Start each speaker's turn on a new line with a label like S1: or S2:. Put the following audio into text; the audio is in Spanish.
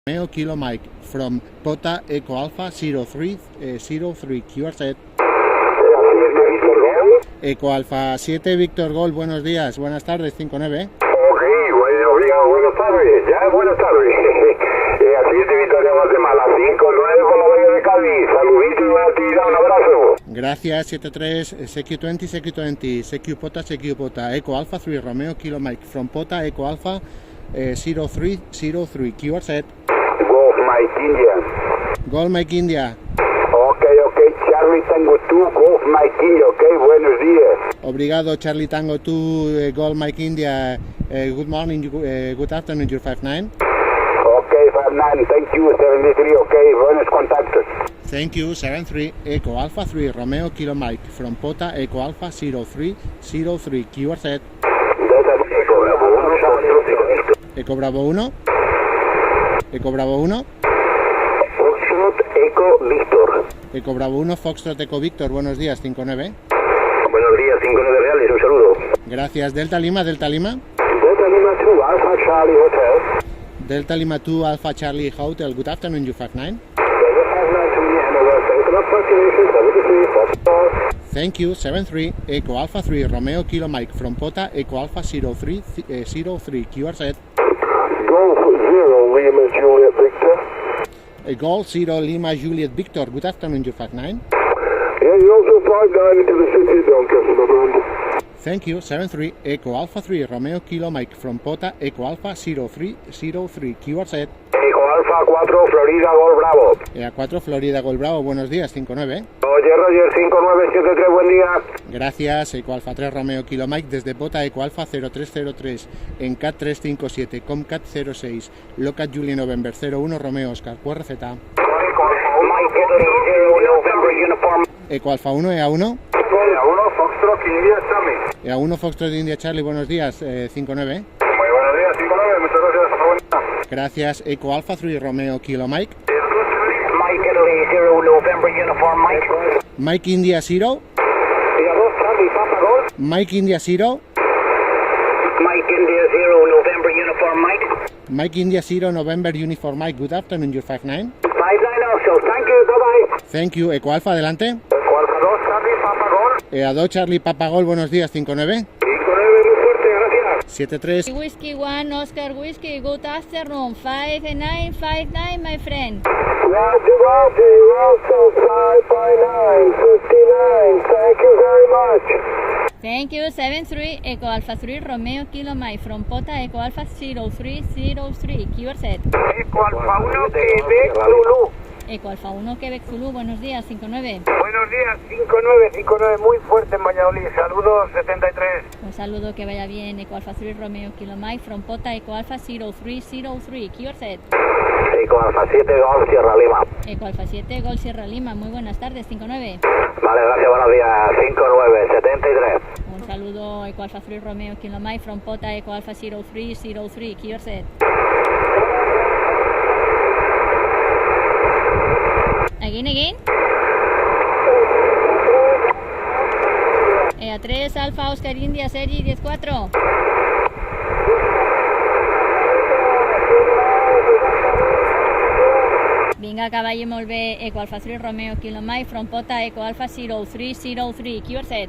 S1: Romeo Kilo Mike from Pota Eco Alpha 0303 QRZ. Eco Alpha 7 Víctor Gol, buenos días, buenas tardes, 59.
S2: Ok, buenas tardes, ya buenas tardes. A 7 Victoria Guatemala, 5-9 por la Bahía de Cádiz. Saluditos, una tira, un abrazo.
S1: Gracias, 73 CQ20 CQ Pota Eco Alpha 3 Romeo Kilo Mike from Pota Eco Alpha 0303 QRZ.
S2: Golf Mike India.
S1: Gol Mike India.
S2: Ok, Charlie Tango 2, Golf Mike India, ok, buenos días.
S1: Obrigado Charlie Tango 2 Gol Mike India. Good morning, good afternoon, you're 59.
S2: Ok, 59, thank you, 73, ok, buenos contactos.
S1: Thank you, 73 Eco Alpha 3 Romeo Kilo Mike from Pota Eco Alpha 0303 QRZ. Eco Bravo 1. Eco Bravo 1.
S2: Foxtrot Eco Víctor.
S1: Eco Bravo 1 Foxtrot Eco Víctor, buenos días, 59.
S2: Buenos días, 5-9 reales, un saludo.
S1: Gracias, Delta Lima.
S2: Delta Lima 2, Alpha Charlie Hotel.
S1: Delta Lima 2 Alpha Charlie Hotel, good afternoon, you 59. Thank you, 73 Eco Alpha 3 Romeo Kilo Mike from Pota Eco Alpha 0303 QRZ.
S2: Golf 0 Lima Juliet Victor.
S1: Golf 0 Lima Juliet Victor, good afternoon, you 59.
S2: Yeah, you also 59 into the city, Doncaster, Brand.
S1: Thank you, 73 Eco Alpha 3 Romeo Kilo Mike from Pota Eco Alpha 0303 QRZ.
S2: Eco Alpha 4 Florida Gol Bravo.
S1: EA4 Florida Gol Bravo, buenos días, 59.
S2: Roger 5973, buen día.
S1: Gracias, Eco Alpha 3 Romeo Kilo Mike desde Pota Eco Alpha 0303 en CAT 357, Comcat 06, Locat Julie November 01 Romeo Oscar QRZ. Eco Alpha 1 EA1.
S2: EA1 Foxtrot India Charlie.
S1: EA1 Foxtrot India Charlie, buenos días, 59.
S2: Muy buenos días, 59, muchas gracias, hasta buena.
S1: Gracias, Eco Alpha 3 Romeo Kilo Mike.
S2: Mike Italy 0 November Uniform Mike.
S1: Mike India 0.
S2: EA2 Charlie Papa Gol.
S1: Mike India 0.
S2: Mike India 0 November Uniform Mike.
S1: Mike India 0 November Uniform Mike, good afternoon, you're 59.
S2: 59 also, thank you, bye bye.
S1: Thank you, Eco Alpha, adelante.
S2: Eco Alpha 2 Charlie Papa Gol.
S1: EA2 Charlie Papa Gol, buenos días, 59.
S2: 59, muy fuerte, gracias.
S1: 73.
S3: Whiskey 1, Oscar Whiskey, good afternoon, 5959, my friend.
S2: Roger, also 559, 59, thank you very much.
S3: Thank you, 73 Eco Alpha 3 Romeo Kilo Mike from Pota Eco Alpha 0303 QRZ.
S2: Eco Alpha 1 Quebec Zulu.
S3: Eco Alpha 1 Quebec Zulu, buenos días, 59.
S2: Buenos días, 59, muy fuerte en Valladolid, saludos 73.
S3: Un saludo, que vaya bien, Eco Alpha 3 Romeo Kilo Mike from Pota Eco Alpha 0303 QRZ.
S2: Eco Alpha 7 Golf Sierra Lima.
S3: Eco Alpha 7 Gol Sierra Lima, muy buenas tardes, 59.
S2: Vale, gracias, buenos días, 59, 73.
S3: Un saludo, Eco Alpha 3 Romeo Kilo Mike from Pota Eco Alpha 0303 QRZ. Again. EA3 Alfa Oscar India Serie 104. Vinga, que vagi molt bé, Eco Alpha 3 Romeo Kilo Mike from Pota Eco Alpha 0303 QRZ.